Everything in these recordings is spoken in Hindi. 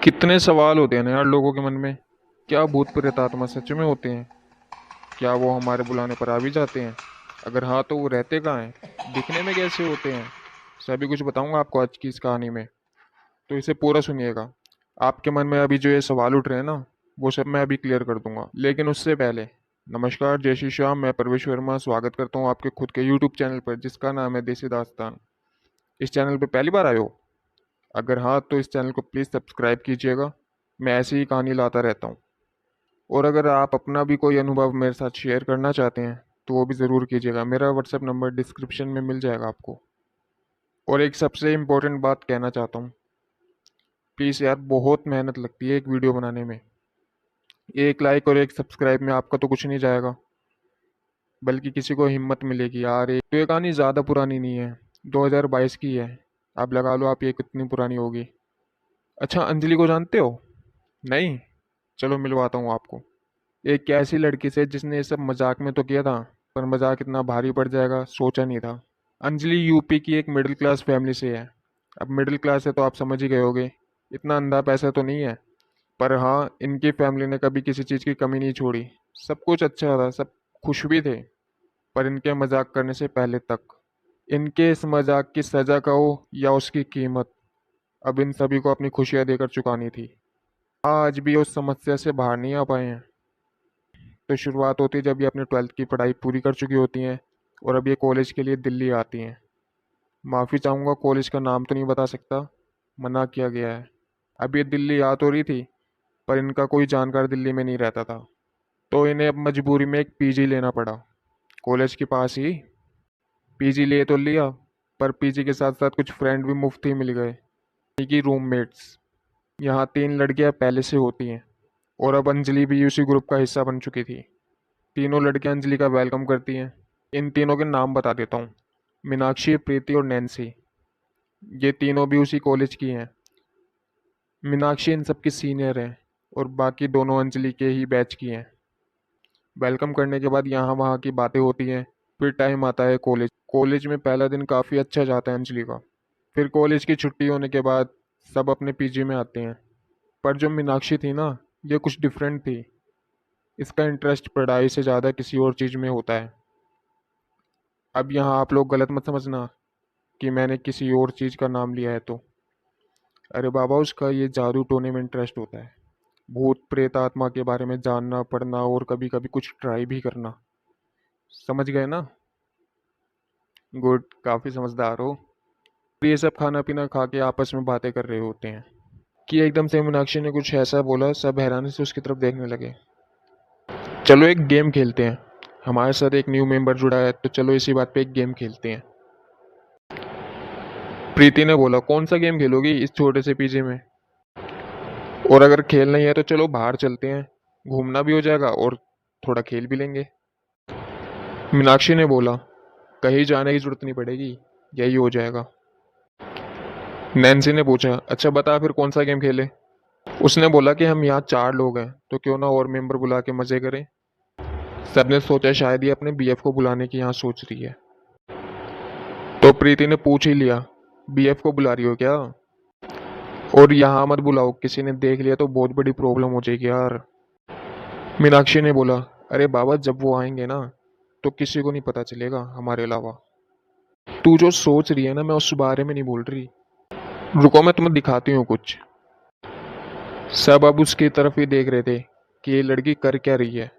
कितने सवाल होते हैं ना यार लोगों के मन में। क्या भूत प्रेत आत्मा सच में होते हैं? क्या वो हमारे बुलाने पर आ भी जाते हैं? अगर हाँ तो वो रहते कहाँ हैं? दिखने में कैसे होते हैं? सभी कुछ बताऊंगा आपको आज की इस कहानी में, तो इसे पूरा सुनिएगा। आपके मन में अभी जो ये सवाल उठ रहे हैं ना, वो सब मैं अभी क्लियर कर दूंगा, लेकिन उससे पहले नमस्कार, जय श्री श्याम। मैं प्रवेश वर्मा स्वागत करता हूँ आपके खुद के यूट्यूब चैनल पर, जिसका नाम है देसी दास्तान। इस चैनल पर पहली बार आए हो? अगर हाँ तो इस चैनल को प्लीज़ सब्सक्राइब कीजिएगा। मैं ऐसी ही कहानी लाता रहता हूँ। और अगर आप अपना भी कोई अनुभव मेरे साथ शेयर करना चाहते हैं तो वो भी ज़रूर कीजिएगा। मेरा व्हाट्सएप नंबर डिस्क्रिप्शन में मिल जाएगा आपको। और एक सबसे इम्पोर्टेंट बात कहना चाहता हूँ, प्लीज़ यार, बहुत मेहनत लगती है एक वीडियो बनाने में। एक लाइक और एक सब्सक्राइब में आपका तो कुछ नहीं जाएगा, बल्कि किसी को हिम्मत मिलेगी यार। एक तो ये कहानी ज़्यादा पुरानी नहीं है, 2022 की है। आप लगा लो आप ये कितनी पुरानी होगी। अच्छा, अंजलि को जानते हो? नहीं? चलो मिलवाता हूँ आपको। एक ऐसी लड़की से जिसने ये सब मजाक में तो किया था, पर मजाक इतना भारी पड़ जाएगा सोचा नहीं था। अंजलि यूपी की एक मिडिल क्लास फैमिली से है। अब मिडिल क्लास है तो आप समझ ही गए होगे, इतना अंधा पैसा तो नहीं है। पर हाँ, इनकी फैमिली ने कभी किसी चीज़ की कमी नहीं छोड़ी। सब कुछ अच्छा था, सब खुश भी थे। पर इनके मजाक करने से पहले तक, इनके इस मजाक की सजा कहो या उसकी कीमत, अब इन सभी को अपनी खुशियाँ देकर चुकानी थी। आज भी उस समस्या से बाहर नहीं आ पाए हैं। तो शुरुआत होती है जब ये अपने 12th की पढ़ाई पूरी कर चुकी होती हैं और अब ये कॉलेज के लिए दिल्ली आती हैं। माफ़ी चाहूँगा, कॉलेज का नाम तो नहीं बता सकता, मना किया गया है। अब ये दिल्ली आ तो रही थी, पर इनका कोई जानकार दिल्ली में नहीं रहता था, तो इन्हें अब मजबूरी में एक पीजी लेना पड़ा। कॉलेज के पास ही पीजी ले तो लिया, पर पीजी के साथ साथ कुछ फ्रेंड भी मुफ्त ही मिल गए, यानी कि रूममेट्स। यहाँ 3 लड़कियाँ पहले से होती हैं, और अब अंजलि भी उसी ग्रुप का हिस्सा बन चुकी थी। तीनों लड़कियां अंजलि का वेलकम करती हैं। इन तीनों के नाम बता देता हूँ, मीनाक्षी, प्रीति और नैन्सी। ये तीनों भी उसी कॉलेज की हैं। मीनाक्षी इन सब की सीनियर है और बाकी दोनों अंजलि के ही बैच की हैं। वेलकम करने के बाद यहाँ वहाँ की बातें होती हैं। फिर टाइम आता है कॉलेज। कॉलेज में पहला दिन काफ़ी अच्छा जाता है अंजलि का। फिर कॉलेज की छुट्टी होने के बाद सब अपने पीजी में आते हैं। पर जो मीनाक्षी थी ना, ये कुछ डिफरेंट थी। इसका इंटरेस्ट पढ़ाई से ज़्यादा किसी और चीज़ में होता है। अब यहाँ आप लोग गलत मत समझना कि मैंने किसी और चीज़ का नाम लिया है तो। अरे बाबा, उसका ये जादू टोने में इंटरेस्ट होता है। भूत प्रेत आत्मा के बारे में जानना, पढ़ना और कभी कभी कुछ ट्राई भी करना। समझ गए ना? गुड, काफ़ी समझदार हो। ये सब खाना पीना खा के आपस में बातें कर रहे होते हैं कि एकदम से मीनाक्षी ने कुछ ऐसा बोला, सब हैरानी से उसकी तरफ देखने लगे। चलो एक गेम खेलते हैं, हमारे साथ एक न्यू मेंबर जुड़ा है, तो चलो इसी बात पे एक गेम खेलते हैं। प्रीति ने बोला, कौन सा गेम खेलोगी इस छोटे से पीजी में? और अगर खेल नहीं है तो चलो बाहर चलते हैं, घूमना भी हो जाएगा और थोड़ा खेल भी लेंगे। मीनाक्षी ने बोला, कहीं जाने की जरूरत नहीं पड़ेगी, यही हो जाएगा। नैन्सी ने पूछा, अच्छा बता फिर कौन सा गेम खेले? उसने बोला कि हम यहाँ 4 लोग हैं, तो क्यों ना और मेंबर बुला के मजे करें। सबने सोचा शायद ये अपने बीएफ को बुलाने की यहाँ सोच रही है। तो प्रीति ने पूछ ही लिया, बीएफ को बुला रही हो क्या? और यहाँ मत बुलाओ, किसी ने देख लिया तो बहुत बड़ी प्रॉब्लम हो जाएगी यार। मीनाक्षी ने बोला, अरे बाबा, जब वो आएंगे ना तो किसी को नहीं पता चलेगा हमारे अलावा। तू जो सोच रही है ना, मैं उस बारे में नहीं बोल रही। रुको, मैं तुम्हें दिखाती हूँ कुछ। सब अब उसकी तरफ ही देख रहे थे कि ये लड़की कर क्या रही है।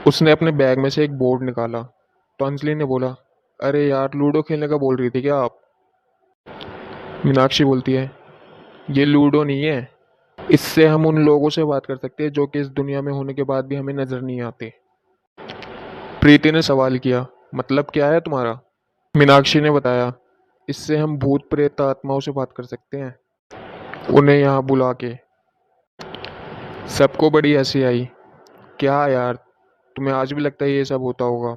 उसने अपने बैग में से एक बोर्ड निकाला। तो अंजलि ने बोला, अरे यार, लूडो खेलने का बोल रही थी क्या आप? मीनाक्षी बोलती है, ये लूडो नहीं है, इससे हम उन लोगों से बात कर सकते हैं जो कि इस दुनिया में होने के बाद भी हमें नजर नहीं आते। प्रीति ने सवाल किया, मतलब क्या है तुम्हारा? मीनाक्षी ने बताया, इससे हम भूत प्रेत आत्माओं से बात कर सकते हैं, उन्हें यहाँ बुला के। सबको बड़ी हंसी आई। क्या यार, तुम्हें आज भी लगता है ये सब होता होगा?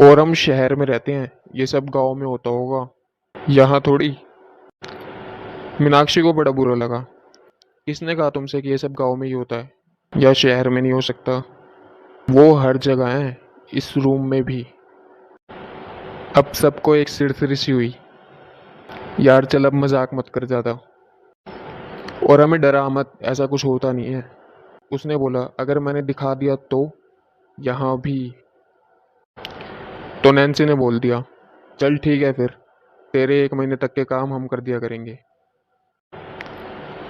और हम शहर में रहते हैं, ये सब गांव में होता होगा, यहाँ थोड़ी। मीनाक्षी को बड़ा बुरा लगा। किसने कहा तुमसे कि ये सब गांव में ही होता है या शहर में नहीं हो सकता? वो हर जगह है, इस रूम में भी। अब सबको एक सिरसिरी सी हुई। यार चल अब मजाक मत कर ज़्यादा, और हमें डरा मत, ऐसा कुछ होता नहीं है। उसने बोला, अगर मैंने दिखा दिया तो? यहाँ भी। तो नैन्सी ने बोल दिया, चल ठीक है फिर, तेरे 1 महीने तक के काम हम कर दिया करेंगे।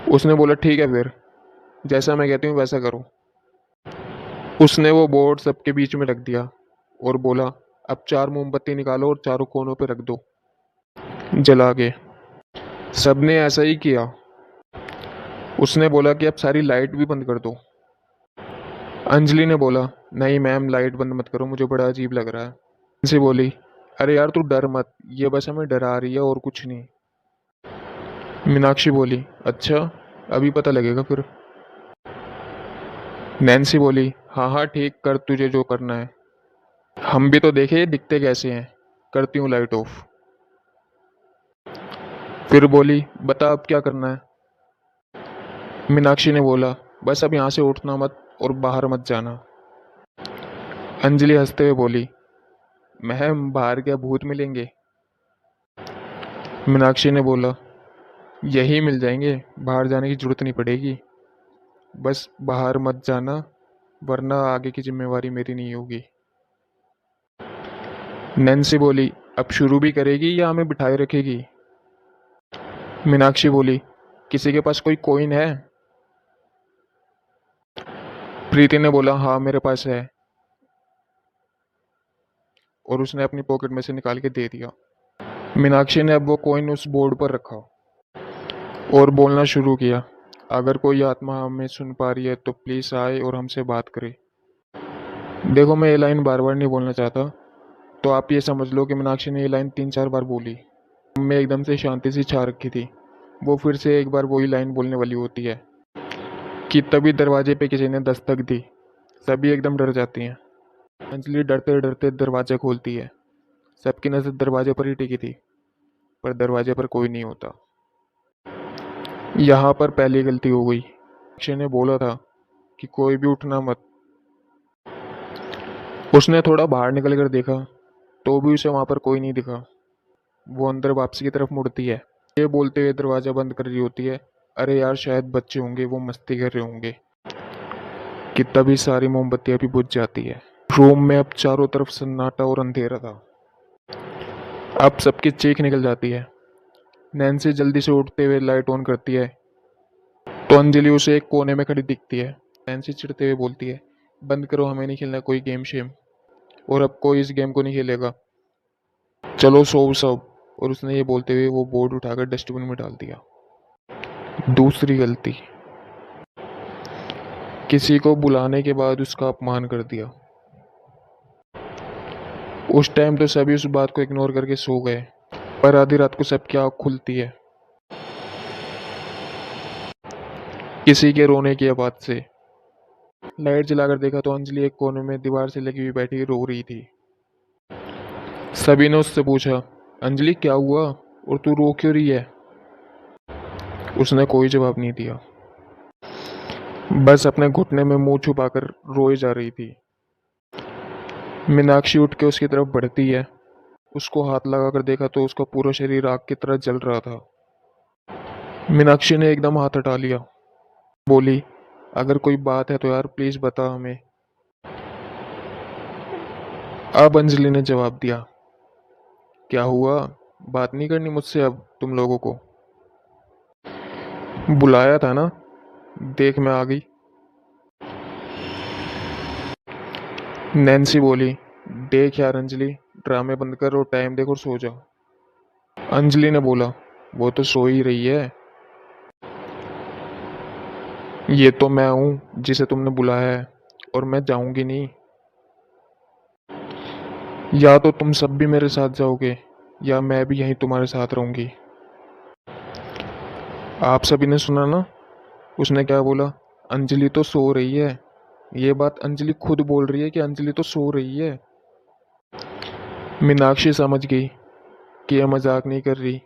उसने बोला, ठीक है फिर, जैसा मैं कहती हूँ वैसा करो। उसने वो बोर्ड सबके बीच में रख दिया और बोला, अब 4 मोमबत्ती निकालो और चारों कोनों पे रख दो, जला के। सबने ऐसा ही किया। उसने बोला कि अब सारी लाइट भी बंद कर दो। अंजलि ने बोला, नहीं मैम, लाइट बंद मत करो, मुझे बड़ा अजीब लग रहा है। से बोली, अरे यार तू डर मत, ये बस हमें डरा रही है और कुछ नहीं। मीनाक्षी बोली, अच्छा, अभी पता लगेगा फिर। नैन्सी बोली, हाँ हाँ ठीक कर, तुझे जो करना है। हम भी तो देखे ये दिखते कैसे हैं। करती हूँ लाइट ऑफ। फिर बोली, बता अब क्या करना है। मीनाक्षी ने बोला, बस अब यहाँ से उठना मत और बाहर मत जाना। अंजलि हंसते हुए बोली, महम बाहर क्या भूत मिलेंगे? मीनाक्षी ने बोला, यही मिल जाएंगे, बाहर जाने की जरूरत नहीं पड़ेगी, बस बाहर मत जाना, वरना आगे की जिम्मेवारी मेरी नहीं होगी। नैन्सी बोली, अब शुरू भी करेगी या हमें बिठाए रखेगी? मीनाक्षी बोली, किसी के पास कोई कॉइन है? प्रीति ने बोला, हाँ मेरे पास है, और उसने अपनी पॉकेट में से निकाल के दे दिया। मीनाक्षी ने अब वो कॉइन उस बोर्ड पर रखा और बोलना शुरू किया, अगर कोई आत्मा हमें सुन पा रही है तो प्लीज़ आए और हमसे बात करे। देखो मैं ये लाइन बार बार नहीं बोलना चाहता, तो आप ये समझ लो कि मीनाक्षी ने ये लाइन 3-4 बार बोली। मैं एकदम से शांति सी छा रखी थी। वो फिर से एक बार वही लाइन बोलने वाली होती है कि तभी दरवाजे पे किसी ने दस्तक दी। सभी एकदम डर जाती हैं। अंजलि डरते डरते दरवाज़ा खोलती है। सबकी नज़र दरवाजे पर ही टिकी थी, पर दरवाजे पर कोई नहीं होता। यहाँ पर पहली गलती हो गई। अक्षय ने बोला था कि कोई भी उठना मत। उसने थोड़ा बाहर निकल कर देखा, तो भी उसे वहाँ पर कोई नहीं दिखा। वो अंदर वापसी की तरफ मुड़ती है, ये बोलते हुए दरवाज़ा बंद कर रही होती है, अरे यार शायद बच्चे होंगे, वो मस्ती कर रहे होंगे। कि तभी सारी मोमबत्तियाँ भी बुझ जाती है। रूम में अब चारों तरफ सन्नाटा और अंधेरा था। अब सबकी चीख निकल जाती है। नैन्सी जल्दी से उठते हुए लाइट ऑन करती है, तो अंजलि उसे एक कोने में खड़ी दिखती है। नैन्सी चिढ़ते हुए बोलती है, बंद करो, हमें नहीं खेलना कोई गेम शेम, और अब कोई इस गेम को नहीं खेलेगा, चलो सो सब। और उसने ये बोलते हुए वो बोर्ड उठाकर डस्टबिन में डाल दिया। दूसरी गलती, किसी को बुलाने के बाद उसका अपमान कर दिया। उस टाइम तो सभी उस बात को इग्नोर करके सो गए, पर आधी रात को सबकी आँख खुलती है किसी के रोने की आवाज से। लाइट जलाकर देखा तो अंजलि एक कोने में दीवार से लगी हुई बैठी रो रही थी। सभी ने उससे पूछा, अंजलि क्या हुआ और तू रो क्यों रही है? उसने कोई जवाब नहीं दिया, बस अपने घुटने में मुंह छुपाकर रोए जा रही थी। मीनाक्षी उठ के उसकी तरफ बढ़ती है। उसको हाथ लगाकर देखा तो उसका पूरा शरीर आग की तरह जल रहा था। मीनाक्षी ने एकदम हाथ हटा लिया, बोली, अगर कोई बात है तो यार प्लीज बता हमें। अब अंजलि ने जवाब दिया, क्या हुआ, बात नहीं करनी मुझसे अब तुम लोगों को? बुलाया था ना, देख मैं आ गई। नैन्सी बोली, देख यार अंजलि, ड्रामे बंद कर और टाइम देख और सो जा। अंजलि ने बोला, वो तो सो ही रही है, ये तो मैं हूँ जिसे तुमने बुलाया है, और मैं जाऊंगी नहीं। या तो तुम सब भी मेरे साथ जाओगे या मैं भी यहीं तुम्हारे साथ रहूंगी। आप सभी ने सुना ना, उसने क्या बोला, अंजलि तो सो रही है। ये बात अंजलि खुद बोल रही है कि अंजलि तो सो रही है। मीनाक्षी समझ गई कि यह मजाक नहीं कर रही,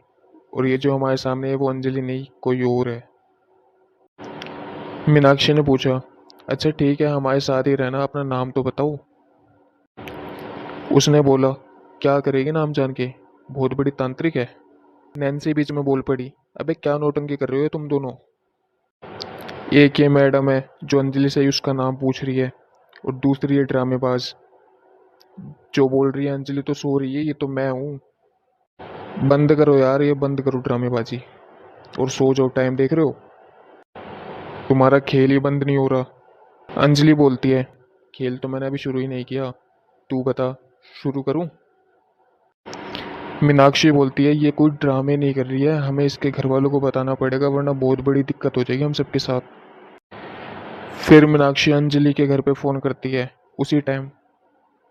और ये जो हमारे सामने है वो अंजलि नहीं कोई और है। मीनाक्षी ने पूछा, अच्छा ठीक है, हमारे साथ ही रहना, अपना नाम तो बताओ। उसने बोला, क्या करेगी नाम जान के, बहुत बड़ी तांत्रिक है। नैन्सी बीच में बोल पड़ी। अबे क्या नौटंकी कर रहे हो तुम दोनों? एक ये मैडम है जो अंजलि से ही उसका नाम पूछ रही है, और दूसरी ये ड्रामेबाज जो बोल रही है अंजलि तो सो रही है, ये तो मैं हूँ। बंद करो यार, ये बंद करो ड्रामेबाजी और सो जाओ। टाइम देख रहे हो? तुम्हारा खेल ही बंद नहीं हो रहा। अंजलि बोलती है, खेल तो मैंने अभी शुरू ही नहीं किया, तू बता, शुरू करूं? मीनाक्षी बोलती है, ये कोई ड्रामे नहीं कर रही है, हमें इसके घर वालों को बताना पड़ेगा वरना बहुत बड़ी दिक्कत हो जाएगी हम सबके साथ। फिर मीनाक्षी अंजलि के घर पे फ़ोन करती है उसी टाइम,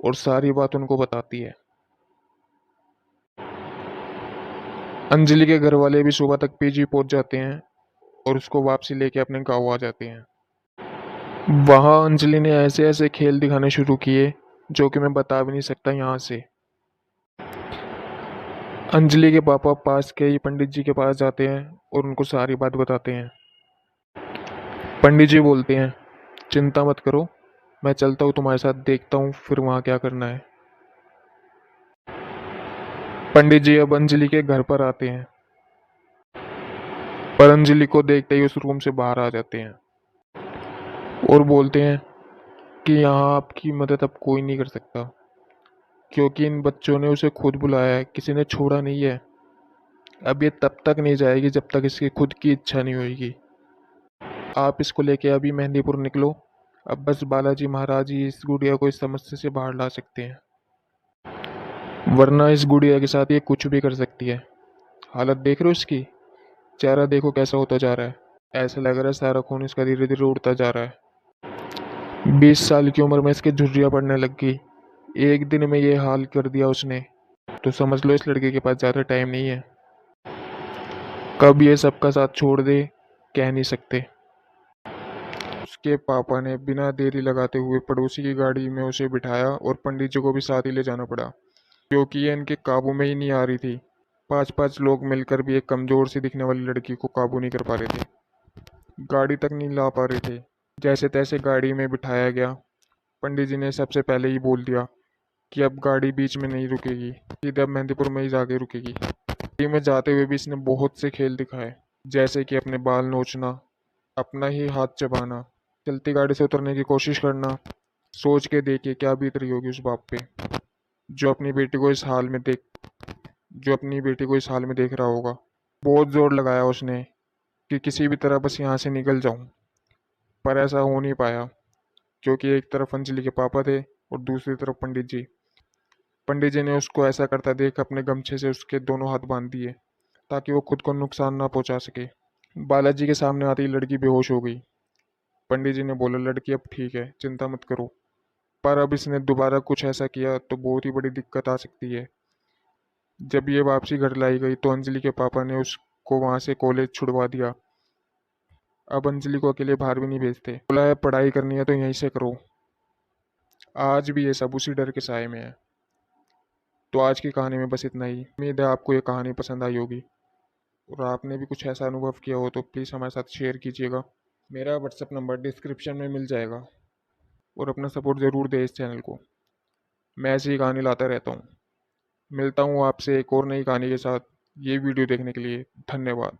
और सारी बात उनको बताती है। अंजलि के घर वाले भी सुबह तक पीजी पहुंच जाते हैं और उसको वापसी लेके अपने गाँव आ जाते हैं। वहाँ अंजलि ने ऐसे ऐसे खेल दिखाने शुरू किए जो कि मैं बता भी नहीं सकता यहाँ से। अंजलि के पापा पास के ही पंडित जी के पास जाते हैं और उनको सारी बात बताते हैं। पंडित जी बोलते हैं, चिंता मत करो, मैं चलता हूँ तुम्हारे साथ, देखता हूँ फिर वहाँ क्या करना है। पंडित जी अब अंजलि के घर पर आते हैं, पर अंजलि को देखते ही उस रूम से बाहर आ जाते हैं और बोलते हैं कि यहाँ आपकी मदद अब कोई नहीं कर सकता, क्योंकि इन बच्चों ने उसे खुद बुलाया है, किसी ने छोड़ा नहीं है। अब ये तब तक नहीं जाएगी जब तक इसकी खुद की इच्छा नहीं होगी। आप इसको लेके अभी मेहंदीपुर निकलो, अब बस बालाजी महाराज ही इस गुड़िया को इस समस्या से बाहर ला सकते हैं, वरना इस गुड़िया के साथ ये कुछ भी कर सकती है। हालत देख रहे हो इसकी? चेहरा देखो कैसा होता जा रहा है, ऐसा लग रहा है सारा खून इसका धीरे धीरे उड़ता जा रहा है। 20 साल की उम्र में इसके झुर्रियाँ पड़ने लग गई, एक दिन में ये हाल कर दिया उसने, तो समझ लो इस लड़के के पास ज़्यादा टाइम नहीं है। कब ये सबका साथ छोड़ दे कह नहीं सकते। उसके पापा ने बिना देरी लगाते हुए पड़ोसी की गाड़ी में उसे बिठाया और पंडित जी को भी साथ ही ले जाना पड़ा, क्योंकि ये इनके काबू में ही नहीं आ रही थी। 5-5 लोग मिलकर भी एक कमज़ोर सी दिखने वाली लड़की को काबू नहीं कर पा रहे थे, गाड़ी तक नहीं ला पा रहे थे। जैसे तैसे गाड़ी में बिठाया गया। पंडित जी ने सबसे पहले ही बोल दिया कि अब गाड़ी बीच में नहीं रुकेगी, सीधे अब मेहंदीपुर में ही जाके रुकेगी। गाड़ी में जाते हुए भी इसने बहुत से खेल दिखाए, जैसे कि अपने बाल नोचना, अपना ही हाथ चबाना, चलती गाड़ी से उतरने की कोशिश करना। सोच के देखिए क्या बीत रही होगी उस बाप पे जो अपनी बेटी को इस हाल में देख जो अपनी बेटी को इस हाल में देख रहा होगा। बहुत जोर लगाया उसने कि किसी भी तरह बस यहाँ से निकल जाऊं, पर ऐसा हो नहीं पाया, क्योंकि एक तरफ अंजलि के पापा थे और दूसरी तरफ पंडित जी। पंडित जी ने उसको ऐसा करता देख अपने गमछे से उसके दोनों हाथ बांध दिए, ताकि वो खुद को नुकसान ना पहुंचा सके। बालाजी के सामने आते ही लड़की बेहोश हो गई। पंडित जी ने बोला, लड़की अब ठीक है, चिंता मत करो, पर अब इसने दोबारा कुछ ऐसा किया तो बहुत ही बड़ी दिक्कत आ सकती है। जब ये वापसी घर लाई गई तो अंजलि के पापा ने उसको वहां से कॉलेज छुड़वा दिया। अब अंजलि को अकेले बाहर भी नहीं भेजते, बोला है पढ़ाई करनी है तो यहीं से करो। आज भी ये सब उसी डर के साए में है। तो आज की कहानी में बस इतना ही। उम्मीद है आपको ये कहानी पसंद आई होगी, और आपने भी कुछ ऐसा अनुभव किया हो तो प्लीज़ हमारे साथ शेयर कीजिएगा। मेरा व्हाट्सएप नंबर डिस्क्रिप्शन में मिल जाएगा, और अपना सपोर्ट ज़रूर दें इस चैनल को। मैं ऐसी ही कहानी लाता रहता हूँ। मिलता हूँ आपसे एक और नई कहानी के साथ। ये वीडियो देखने के लिए धन्यवाद।